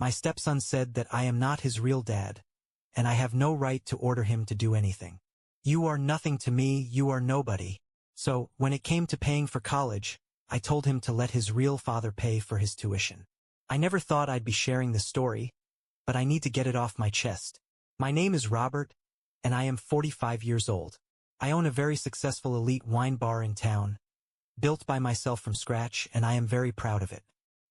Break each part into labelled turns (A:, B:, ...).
A: My stepson said that I am not his real dad, and I have no right to order him to do anything. You are nothing to me, you are nobody. So, when it came to paying for college, I told him to let his real father pay for his tuition. I never thought I'd be sharing this story, but I need to get it off my chest. My name is Robert, and I am 45 years old. I own a very successful elite wine bar in town, built by myself from scratch, and I am very proud of it.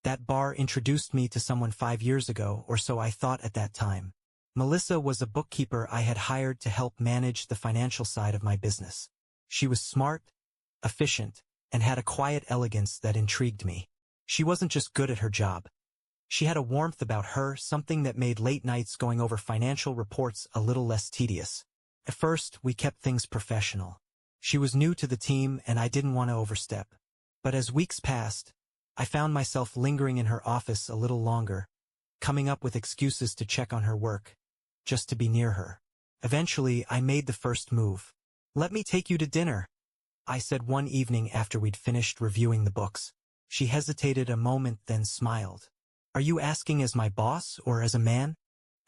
A: That bar introduced me to someone 5 years ago, or so I thought at that time. Melissa was a bookkeeper I had hired to help manage the financial side of my business. She was smart, efficient, and had a quiet elegance that intrigued me. She wasn't just good at her job. She had a warmth about her, something that made late nights going over financial reports a little less tedious. At first, we kept things professional. She was new to the team, and I didn't want to overstep. But as weeks passed, I found myself lingering in her office a little longer, coming up with excuses to check on her work, just to be near her. Eventually, I made the first move. "Let me take you to dinner," I said one evening after we'd finished reviewing the books. She hesitated a moment, then smiled. "Are you asking as my boss or as a man?"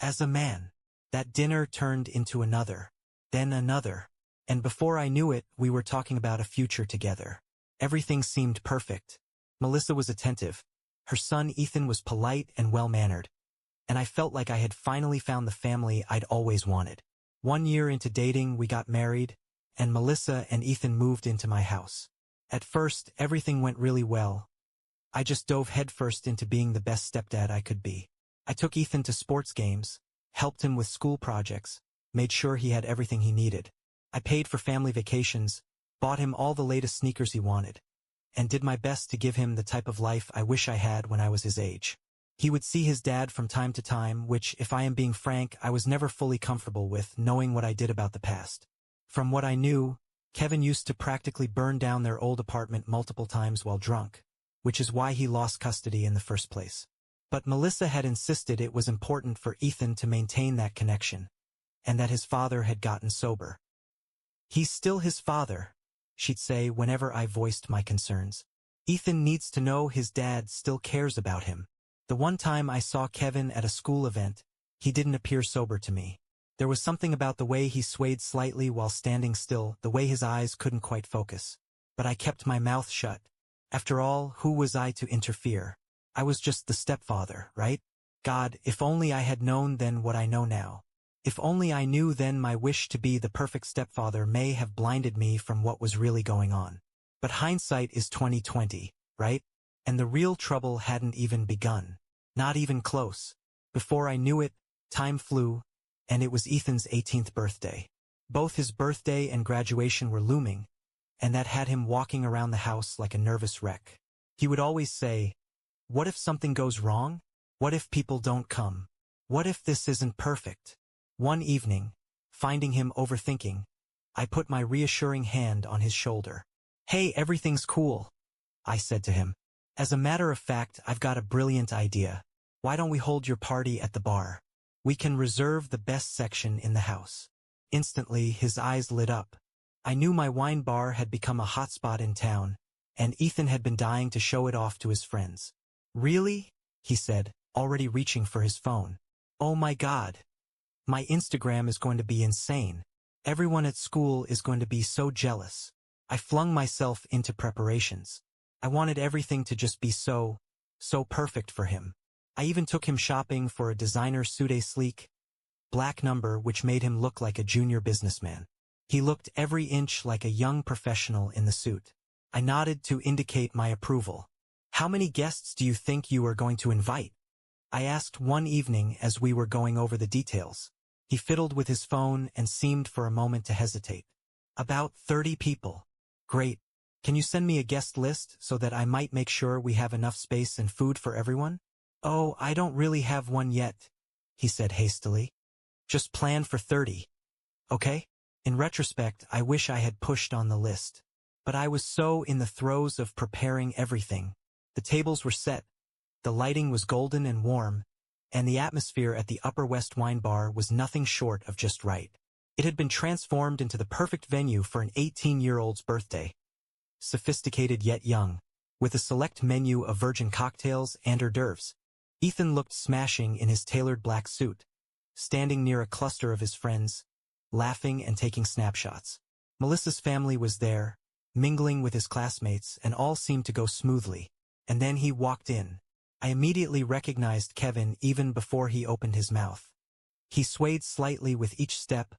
A: "As a man." That dinner turned into another, then another, and before I knew it, we were talking about a future together. Everything seemed perfect. Melissa was attentive. Her son Ethan was polite and well-mannered, and I felt like I had finally found the family I'd always wanted. 1 year into dating, we got married, and Melissa and Ethan moved into my house. At first, everything went really well. I just dove headfirst into being the best stepdad I could be. I took Ethan to sports games, helped him with school projects, made sure he had everything he needed. I paid for family vacations, bought him all the latest sneakers he wanted, and did my best to give him the type of life I wish I had when I was his age. He would see his dad from time to time, which, if I am being frank, I was never fully comfortable with, knowing what I did about the past. From what I knew, Kevin used to practically burn down their old apartment multiple times while drunk, which is why he lost custody in the first place. But Melissa had insisted it was important for Ethan to maintain that connection, and that his father had gotten sober. "He's still his father," she'd say whenever I voiced my concerns. "Ethan needs to know his dad still cares about him." The one time I saw Kevin at a school event, he didn't appear sober to me. There was something about the way he swayed slightly while standing still, the way his eyes couldn't quite focus. But I kept my mouth shut. After all, who was I to interfere? I was just the stepfather, right? God, if only I had known then what I know now. If only I knew then my wish to be the perfect stepfather may have blinded me from what was really going on. But hindsight is 20/20, right? And the real trouble hadn't even begun. Not even close. Before I knew it, time flew, and it was Ethan's 18th birthday. Both his birthday and graduation were looming, and that had him walking around the house like a nervous wreck. He would always say, "What if something goes wrong? What if people don't come? What if this isn't perfect?" One evening, finding him overthinking, I put my reassuring hand on his shoulder. "Hey, everything's cool," I said to him. "As a matter of fact, I've got a brilliant idea. Why don't we hold your party at the bar? We can reserve the best section in the house." Instantly, his eyes lit up. I knew my wine bar had become a hotspot in town, and Ethan had been dying to show it off to his friends. "Really?" he said, already reaching for his phone. "Oh my God. My Instagram is going to be insane. Everyone at school is going to be so jealous." I flung myself into preparations. I wanted everything to just be so perfect for him. I even took him shopping for a designer suede sleek black number which made him look like a junior businessman. He looked every inch like a young professional in the suit. I nodded to indicate my approval. "How many guests do you think you are going to invite?" I asked one evening as we were going over the details. He fiddled with his phone and seemed for a moment to hesitate. "About 30 people." "Great. Can you send me a guest list so that I might make sure we have enough space and food for everyone?" "Oh, I don't really have one yet," he said hastily. "Just plan for 30. Okay?" In retrospect, I wish I had pushed on the list. But I was so in the throes of preparing everything. The tables were set, the lighting was golden and warm, and the atmosphere at the Upper West Wine Bar was nothing short of just right. It had been transformed into the perfect venue for an 18-year-old's birthday. Sophisticated yet young, with a select menu of virgin cocktails and hors d'oeuvres. Ethan looked smashing in his tailored black suit, standing near a cluster of his friends, laughing and taking snapshots. Melissa's family was there, mingling with his classmates, and all seemed to go smoothly. And then he walked in. I immediately recognized Kevin even before he opened his mouth. He swayed slightly with each step,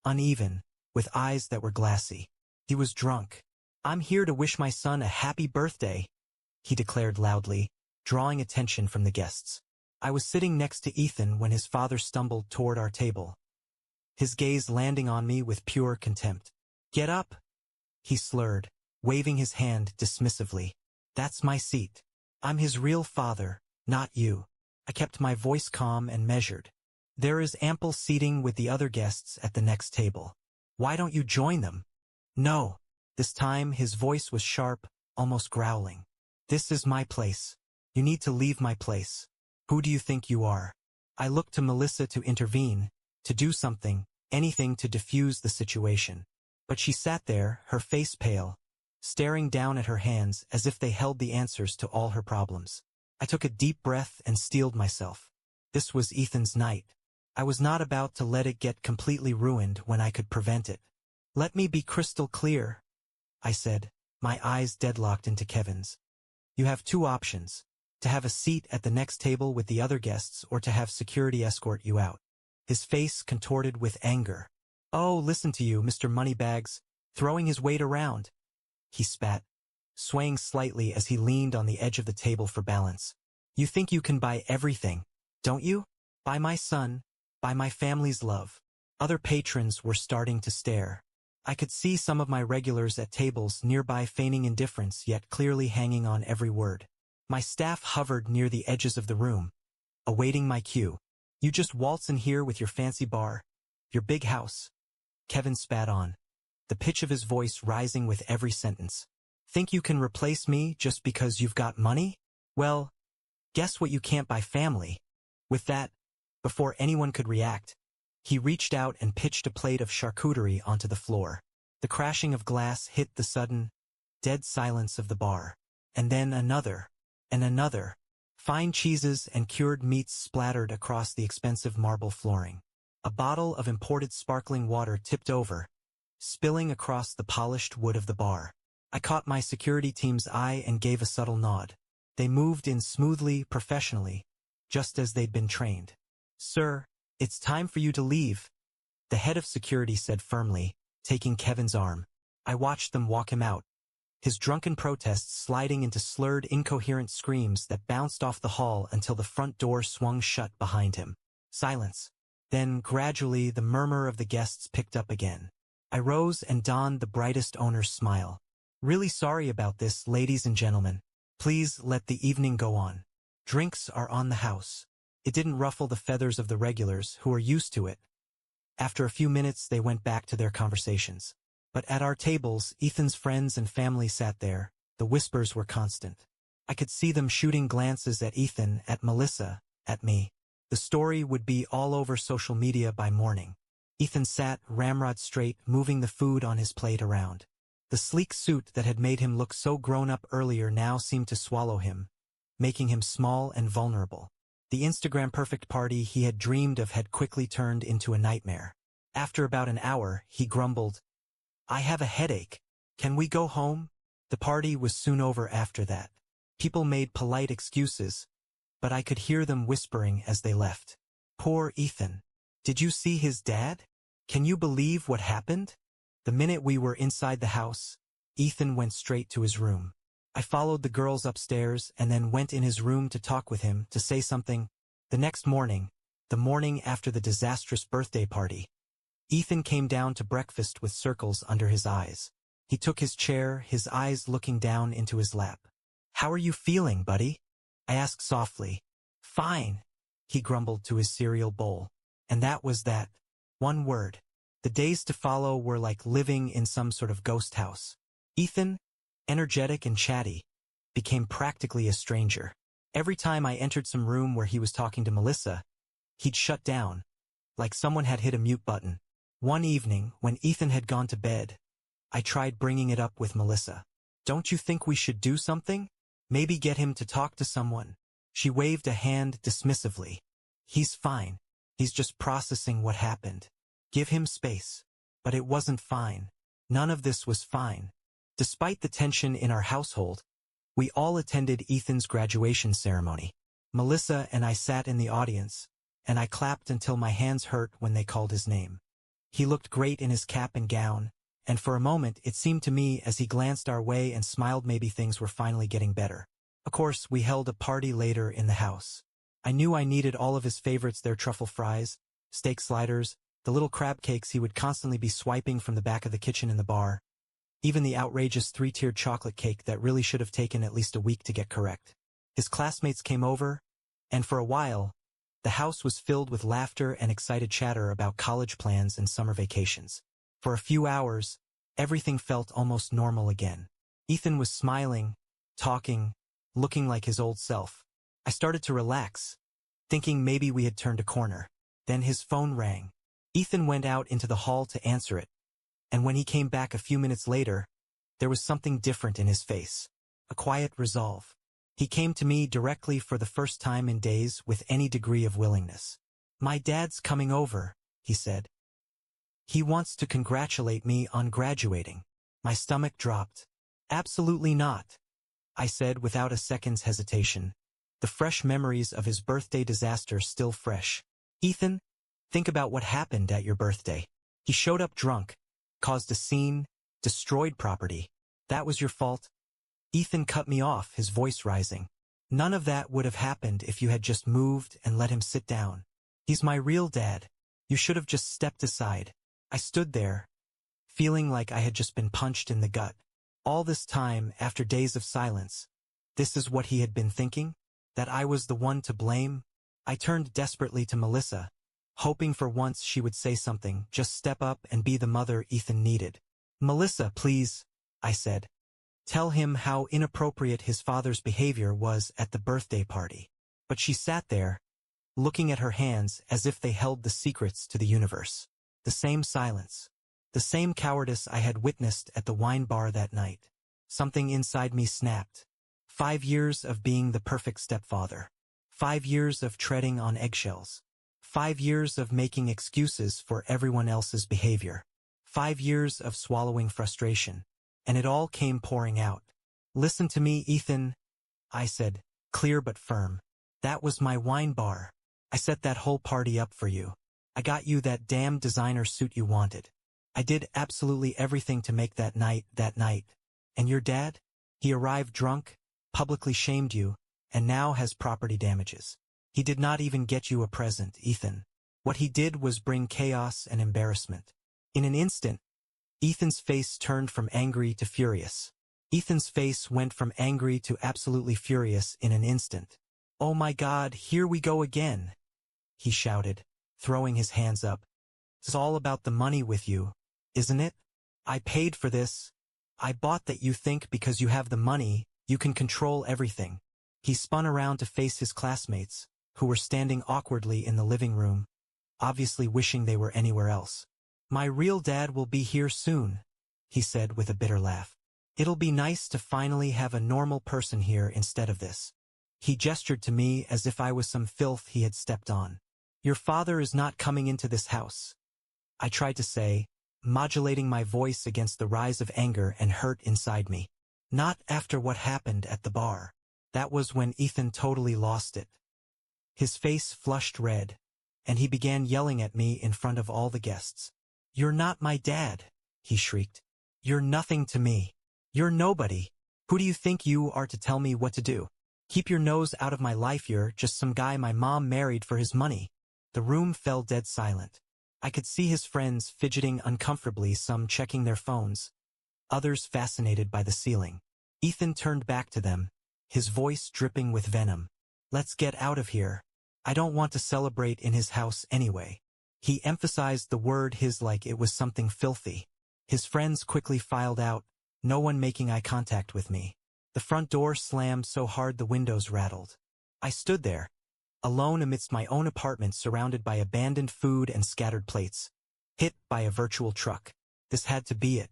A: uneven, with eyes that were glassy. He was drunk. "I'm here to wish my son a happy birthday," he declared loudly, drawing attention from the guests. I was sitting next to Ethan when his father stumbled toward our table, his gaze landing on me with pure contempt. "Get up," he slurred, waving his hand dismissively. "That's my seat. I'm his real father, not you." I kept my voice calm and measured. "There is ample seating with the other guests at the next table. Why don't you join them?" "No." This time his voice was sharp, almost growling. "This is my place. You need to leave my place. Who do you think you are?" I looked to Melissa to intervene, to do something, anything to diffuse the situation. But she sat there, her face pale, staring down at her hands as if they held the answers to all her problems. I took a deep breath and steeled myself. This was Ethan's night. I was not about to let it get completely ruined when I could prevent it. "Let me be crystal clear," I said, my eyes deadlocked into Kevin's. "You have two options: to have a seat at the next table with the other guests or to have security escort you out." His face contorted with anger. "Oh, listen to you, Mr. Moneybags, throwing his weight around," he spat, swaying slightly as he leaned on the edge of the table for balance. "You think you can buy everything, don't you? Buy my son, buy my family's love." Other patrons were starting to stare. I could see some of my regulars at tables nearby feigning indifference yet clearly hanging on every word. My staff hovered near the edges of the room, awaiting my cue. "You just waltz in here with your fancy bar, your big house," Kevin spat on, the pitch of his voice rising with every sentence. "Think you can replace me just because you've got money? Well, guess what, you can't buy family." With that, before anyone could react, he reached out and pitched a plate of charcuterie onto the floor. The crashing of glass hit the sudden, dead silence of the bar. And then another, and another. Fine cheeses and cured meats splattered across the expensive marble flooring. A bottle of imported sparkling water tipped over, spilling across the polished wood of the bar. I caught my security team's eye and gave a subtle nod. They moved in smoothly, professionally, just as they'd been trained. "Sir, it's time for you to leave," the head of security said firmly, taking Kevin's arm. I watched them walk him out, his drunken protests sliding into slurred, incoherent screams that bounced off the hall until the front door swung shut behind him. Silence. Then, gradually, the murmur of the guests picked up again. I rose and donned the brightest owner's smile. "Really sorry about this, ladies and gentlemen. Please let the evening go on. Drinks are on the house." It didn't ruffle the feathers of the regulars, who were used to it. After a few minutes, they went back to their conversations. But at our tables, Ethan's friends and family sat there. The whispers were constant. I could see them shooting glances at Ethan, at Melissa, at me. The story would be all over social media by morning. Ethan sat, ramrod straight, moving the food on his plate around. The sleek suit that had made him look so grown-up earlier now seemed to swallow him, making him small and vulnerable. The Instagram-perfect party he had dreamed of had quickly turned into a nightmare. After about an hour, he grumbled, "I have a headache. Can we go home?" The party was soon over after that. People made polite excuses, but I could hear them whispering as they left. "Poor Ethan. Did you see his dad? Can you believe what happened?" The minute we were inside the house, Ethan went straight to his room. I followed the girls upstairs and then went in his room to talk with him, to say something. The next morning, the morning after the disastrous birthday party, Ethan came down to breakfast with circles under his eyes. He took his chair, his eyes looking down into his lap. "How are you feeling, buddy?" I asked softly. "Fine," he grumbled to his cereal bowl. And that was that. One word. The days to follow were like living in some sort of ghost house. Ethan, energetic and chatty, became practically a stranger. Every time I entered some room where he was talking to Melissa, he'd shut down, like someone had hit a mute button. One evening, when Ethan had gone to bed, I tried bringing it up with Melissa. "Don't you think we should do something? Maybe get him to talk to someone?" She waved a hand dismissively. He's fine. He's just processing what happened. Give him space. But it wasn't fine. None of this was fine. Despite the tension in our household, we all attended Ethan's graduation ceremony. Melissa and I sat in the audience, and I clapped until my hands hurt when they called his name. He looked great in his cap and gown, and for a moment it seemed to me as he glanced our way and smiled maybe things were finally getting better. Of course, we held a party later in the house. I knew I needed all of his favorites, their truffle fries, steak sliders, the little crab cakes he would constantly be swiping from the back of the kitchen in the bar, even the outrageous 3-tiered chocolate cake that really should have taken at least a week to get correct. His classmates came over, and for a while, the house was filled with laughter and excited chatter about college plans and summer vacations. For a few hours, everything felt almost normal again. Ethan was smiling, talking, looking like his old self. I started to relax, thinking maybe we had turned a corner. Then his phone rang. Ethan went out into the hall to answer it, and when he came back a few minutes later, there was something different in his face. A quiet resolve. He came to me directly for the first time in days with any degree of willingness. "My dad's coming over," he said. "He wants to congratulate me on graduating." My stomach dropped. "Absolutely not," I said without a second's hesitation, the fresh memories of his birthday disaster still fresh. "Ethan, think about what happened at your birthday. He showed up drunk, caused a scene, destroyed property. That was your fault?" Ethan cut me off, his voice rising. "None of that would have happened if you had just moved and let him sit down. He's my real dad. You should have just stepped aside." I stood there, feeling like I had just been punched in the gut. All this time, after days of silence, this is what he had been thinking? That I was the one to blame? I turned desperately to Melissa, hoping for once she would say something, just step up and be the mother Ethan needed. "Melissa, please," I said. "Tell him how inappropriate his father's behavior was at the birthday party." But she sat there, looking at her hands as if they held the secrets to the universe. The same silence. The same cowardice I had witnessed at the wine bar that night. Something inside me snapped. 5 years of being the perfect stepfather. 5 years of treading on eggshells. 5 years of making excuses for everyone else's behavior. 5 years of swallowing frustration. And it all came pouring out. "Listen to me, Ethan," I said, clear but firm. "That was my wine bar. I set that whole party up for you. I got you that damn designer suit you wanted. I did absolutely everything to make that night. And your dad? He arrived drunk, publicly shamed you, and now has property damages. He did not even get you a present, Ethan. What he did was bring chaos and embarrassment." In an instant, Ethan's face turned from angry to furious. Ethan's face went from angry to absolutely furious in an instant. "Oh my God, here we go again," he shouted, throwing his hands up. "It's all about the money with you, isn't it? I paid for this. I bought that you think because you have the money, you can control everything." He spun around to face his classmates, who were standing awkwardly in the living room, obviously wishing they were anywhere else. "My real dad will be here soon," he said with a bitter laugh. "It'll be nice to finally have a normal person here instead of this." He gestured to me as if I was some filth he had stepped on. "Your father is not coming into this house," I tried to say, modulating my voice against the rise of anger and hurt inside me. "Not after what happened at the bar." That was when Ethan totally lost it. His face flushed red, and he began yelling at me in front of all the guests. "You're not my dad," he shrieked. "You're nothing to me. You're nobody. Who do you think you are to tell me what to do? Keep your nose out of my life. You're just some guy my mom married for his money." The room fell dead silent. I could see his friends fidgeting uncomfortably, some checking their phones, others fascinated by the ceiling. Ethan turned back to them, his voice dripping with venom. "Let's get out of here. I don't want to celebrate in his house anyway." He emphasized the word his like it was something filthy. His friends quickly filed out, no one making eye contact with me. The front door slammed so hard the windows rattled. I stood there, alone amidst my own apartment, surrounded by abandoned food and scattered plates, hit by a virtual truck. This had to be it.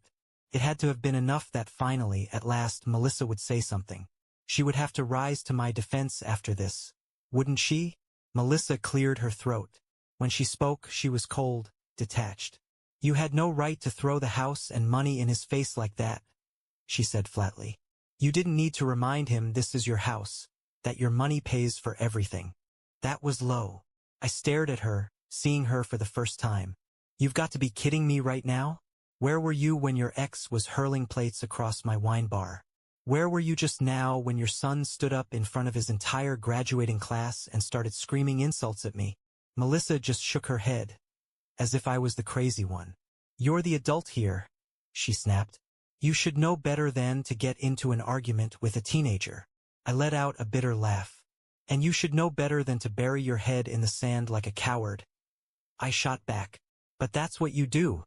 A: It had to have been enough that finally, at last, Melissa would say something. She would have to rise to my defense after this. Wouldn't she? Melissa cleared her throat. When she spoke, she was cold, detached. You had no right to throw the house and money in his face like that, she said flatly. You didn't need to remind him this is your house, that your money pays for everything. That was low. I stared at her, seeing her for the first time. You've got to be kidding me right now? Where were you when your ex was hurling plates across my wine bar? Where were you just now when your son stood up in front of his entire graduating class and started screaming insults at me? Melissa just shook her head, as if I was the crazy one. You're the adult here, she snapped. You should know better than to get into an argument with a teenager. I let out a bitter laugh. And you should know better than to bury your head in the sand like a coward. I shot back. But that's what you do,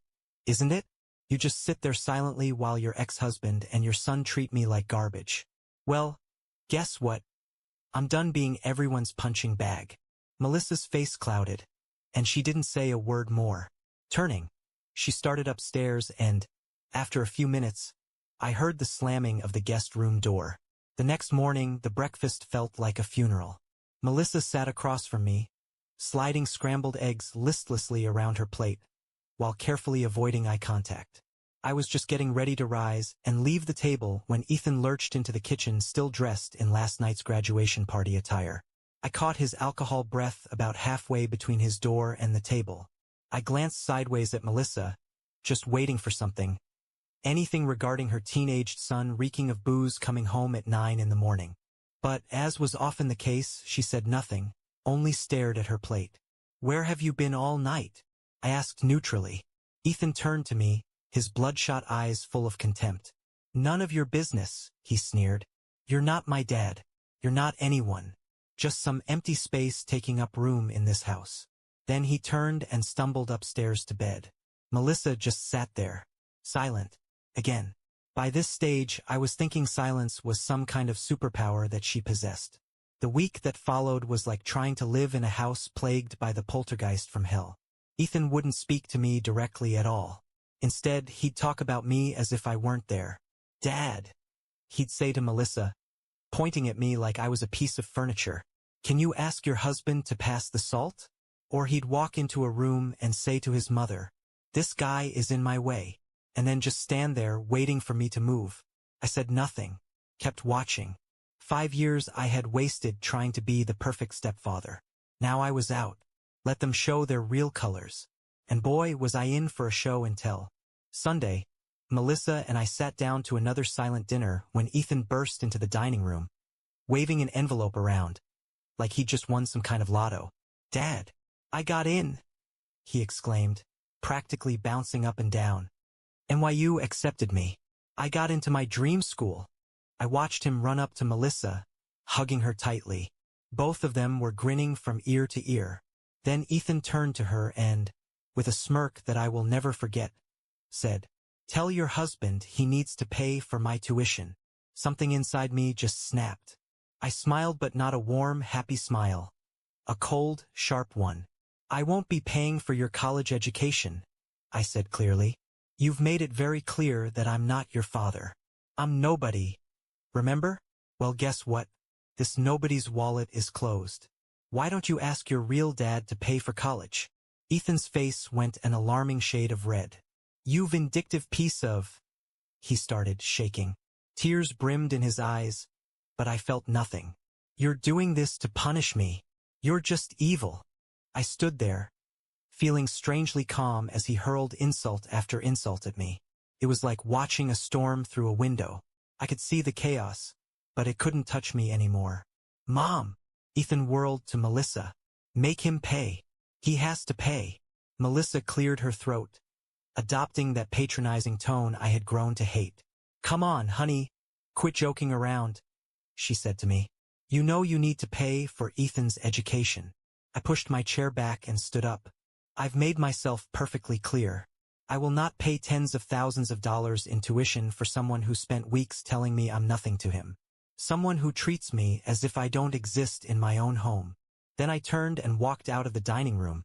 A: isn't it? You just sit there silently while your ex-husband and your son treat me like garbage. Well, guess what? I'm done being everyone's punching bag. Melissa's face clouded, and she didn't say a word more. Turning, she started upstairs and, after a few minutes, I heard the slamming of the guest room door. The next morning, the breakfast felt like a funeral. Melissa sat across from me, sliding scrambled eggs listlessly around her plate, while carefully avoiding eye contact. I was just getting ready to rise and leave the table when Ethan lurched into the kitchen still dressed in last night's graduation party attire. I caught his alcohol breath about halfway between his door and the table. I glanced sideways at Melissa, just waiting for something. Anything regarding her teenaged son reeking of booze coming home at 9 in the morning. But, as was often the case, she said nothing, only stared at her plate. Where have you been all night? I asked neutrally. Ethan turned to me, his bloodshot eyes full of contempt. None of your business, he sneered. You're not my dad. You're not anyone. Just some empty space taking up room in this house. Then he turned and stumbled upstairs to bed. Melissa just sat there, silent, again. By this stage, I was thinking silence was some kind of superpower that she possessed. The week that followed was like trying to live in a house plagued by the poltergeist from hell. Ethan wouldn't speak to me directly at all. Instead, he'd talk about me as if I weren't there. Dad, he'd say to Melissa, pointing at me like I was a piece of furniture. Can you ask your husband to pass the salt? Or he'd walk into a room and say to his mother, this guy is in my way, and then just stand there waiting for me to move. I said nothing, kept watching. 5 years I had wasted trying to be the perfect stepfather. Now I was out. Let them show their real colors. And boy, was I in for a show and tell. Sunday, Melissa and I sat down to another silent dinner when Ethan burst into the dining room, waving an envelope around, like he'd just won some kind of lotto. Dad, I got in, he exclaimed, practically bouncing up and down. NYU accepted me. I got into my dream school. I watched him run up to Melissa, hugging her tightly. Both of them were grinning from ear to ear. Then Ethan turned to her and, with a smirk that I will never forget, said, tell your husband he needs to pay for my tuition. Something inside me just snapped. I smiled, but not a warm, happy smile. A cold, sharp one. I won't be paying for your college education, I said clearly. You've made it very clear that I'm not your father. I'm nobody. Remember? Well, guess what? This nobody's wallet is closed. Why don't you ask your real dad to pay for college? Ethan's face went an alarming shade of red. You vindictive piece of... He started, shaking. Tears brimmed in his eyes, but I felt nothing. You're doing this to punish me. You're just evil. I stood there, feeling strangely calm as he hurled insult after insult at me. It was like watching a storm through a window. I could see the chaos, but it couldn't touch me anymore. Mom! Ethan whirled to Melissa. Make him pay. He has to pay. Melissa cleared her throat, adopting that patronizing tone I had grown to hate. Come on, honey. Quit joking around, she said to me. You know you need to pay for Ethan's education. I pushed my chair back and stood up. I've made myself perfectly clear. I will not pay tens of thousands of dollars in tuition for someone who spent weeks telling me I'm nothing to him. Someone who treats me as if I don't exist in my own home. Then I turned and walked out of the dining room,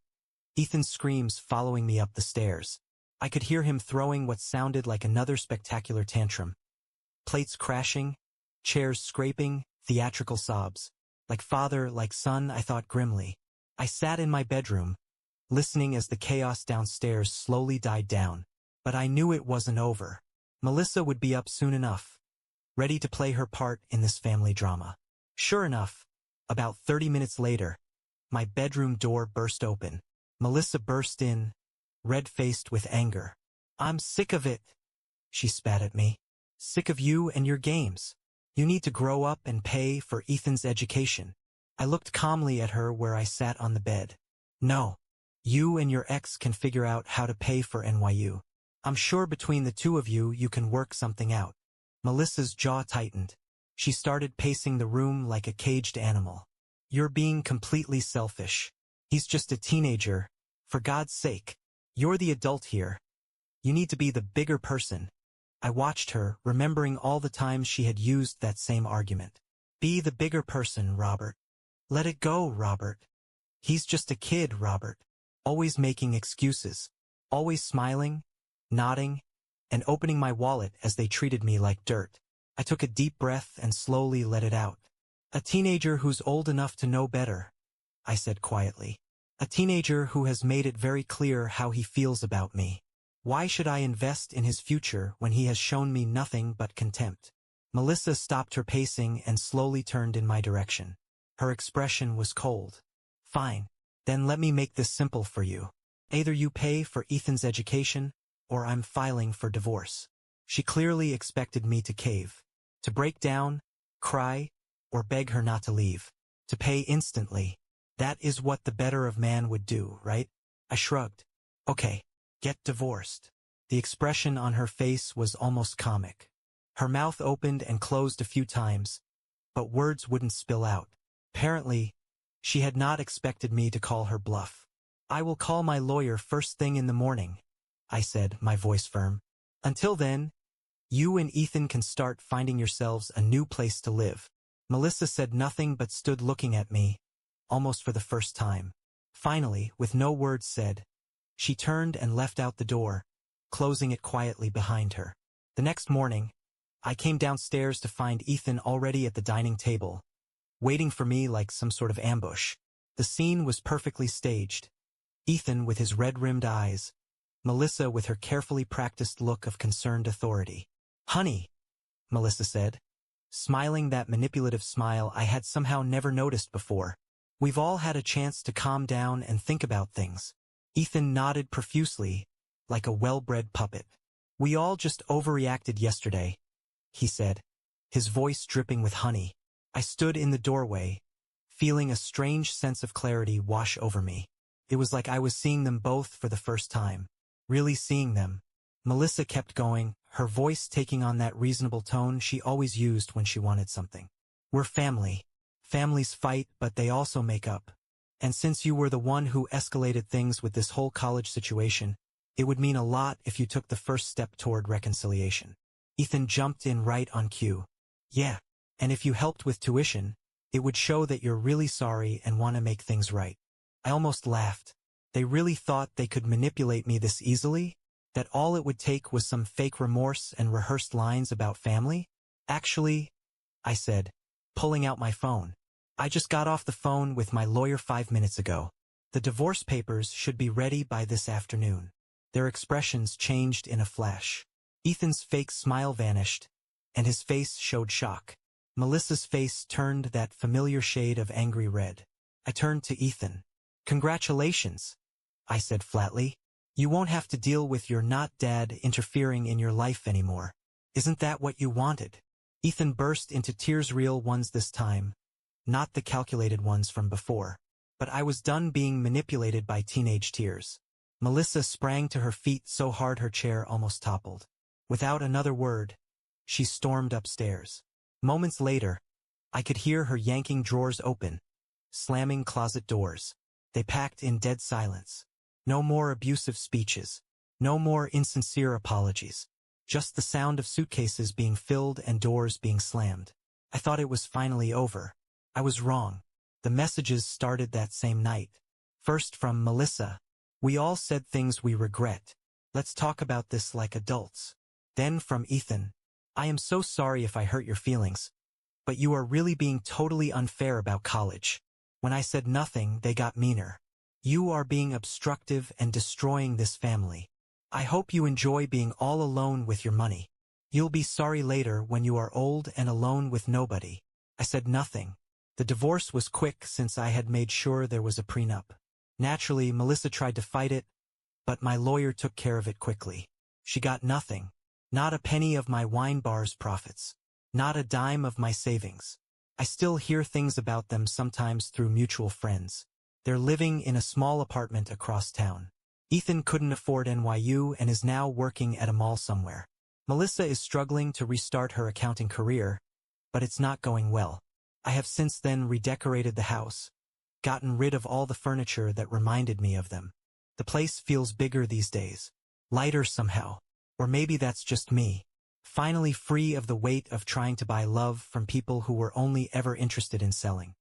A: Ethan's screams following me up the stairs. I could hear him throwing what sounded like another spectacular tantrum. Plates crashing, Chairs scraping, theatrical sobs. Like father, like son, I thought grimly. I sat in my bedroom, listening as the chaos downstairs slowly died down. But I knew it wasn't over. Melissa would be up soon enough, ready to play her part in this family drama. Sure enough, about 30 minutes later, my bedroom door burst open. Melissa burst in, red-faced with anger. "I'm sick of it," she spat at me. "Sick of you and your games. You need to grow up and pay for Ethan's education." I looked calmly at her where I sat on the bed. "No. You and your ex can figure out how to pay for NYU. I'm sure between the two of you, you can work something out." Melissa's jaw tightened. She started pacing the room like a caged animal. "You're being completely selfish. He's just a teenager. For God's sake. You're the adult here. You need to be the bigger person." I watched her, remembering all the times she had used that same argument. "Be the bigger person, Robert. Let it go, Robert. He's just a kid, Robert." Always making excuses. Always smiling, nodding, and opening my wallet as they treated me like dirt. I took a deep breath and slowly let it out. "A teenager who's old enough to know better," I said quietly. "A teenager who has made it very clear how he feels about me. Why should I invest in his future when he has shown me nothing but contempt?" Melissa stopped her pacing and slowly turned in my direction. Her expression was cold. "Fine. Then let me make this simple for you. Either you pay for Ethan's education, or I'm filing for divorce." She clearly expected me to cave. To break down, cry, or beg her not to leave. To pay instantly. That is what the better of man would do, right? I shrugged. "Okay. Get divorced." The expression on her face was almost comic. Her mouth opened and closed a few times, but words wouldn't spill out. Apparently, she had not expected me to call her bluff. "I will call my lawyer first thing in the morning," I said, my voice firm. "Until then, you and Ethan can start finding yourselves a new place to live." Melissa said nothing but stood looking at me, almost for the first time. Finally, with no words said, she turned and left out the door, closing it quietly behind her. The next morning, I came downstairs to find Ethan already at the dining table, waiting for me like some sort of ambush. The scene was perfectly staged. Ethan with his red-rimmed eyes, Melissa with her carefully practiced look of concerned authority. "Honey," Melissa said, smiling that manipulative smile I had somehow never noticed before. "We've all had a chance to calm down and think about things." Ethan nodded profusely, like a well-bred puppet. "We all just overreacted yesterday," he said, his voice dripping with honey. I stood in the doorway, feeling a strange sense of clarity wash over me. It was like I was seeing them both for the first time. Really seeing them. Melissa kept going, her voice taking on that reasonable tone she always used when she wanted something. "We're family. Families fight, but they also make up. And since you were the one who escalated things with this whole college situation, it would mean a lot if you took the first step toward reconciliation." Ethan jumped in right on cue. "Yeah. And if you helped with tuition, it would show that you're really sorry and want to make things right." I almost laughed. They really thought they could manipulate me this easily? That all it would take was some fake remorse and rehearsed lines about family? "Actually," I said, pulling out my phone. "I just got off the phone with my lawyer 5 minutes ago. The divorce papers should be ready by this afternoon." Their expressions changed in a flash. Ethan's fake smile vanished, and his face showed shock. Melissa's face turned that familiar shade of angry red. I turned to Ethan. "Congratulations," I said flatly. "You won't have to deal with your not-dad interfering in your life anymore. Isn't that what you wanted?" Ethan burst into tears, real ones this time, not the calculated ones from before. But I was done being manipulated by teenage tears. Melissa sprang to her feet so hard her chair almost toppled. Without another word, she stormed upstairs. Moments later, I could hear her yanking drawers open, slamming closet doors. They packed in dead silence. No more abusive speeches. No more insincere apologies. Just the sound of suitcases being filled and doors being slammed. I thought it was finally over. I was wrong. The messages started that same night. First from Melissa. "We all said things we regret. Let's talk about this like adults." Then from Ethan. "I am so sorry if I hurt your feelings. But you are really being totally unfair about college. When I said nothing, they got meaner. You are being obstructive and destroying this family. I hope you enjoy being all alone with your money. You'll be sorry later when you are old and alone with nobody. I said nothing. The divorce was quick since I had made sure there was a prenup. Naturally, Melissa tried to fight it, but my lawyer took care of it quickly. She got nothing. Not a penny of my wine bar's profits. Not a dime of my savings. I still hear things about them sometimes through mutual friends. They're living in a small apartment across town. Ethan couldn't afford NYU and is now working at a mall somewhere. Melissa is struggling to restart her accounting career, but it's not going well. I have since then redecorated the house, gotten rid of all the furniture that reminded me of them. The place feels bigger these days, lighter somehow, or maybe that's just me. Finally free of the weight of trying to buy love from people who were only ever interested in selling.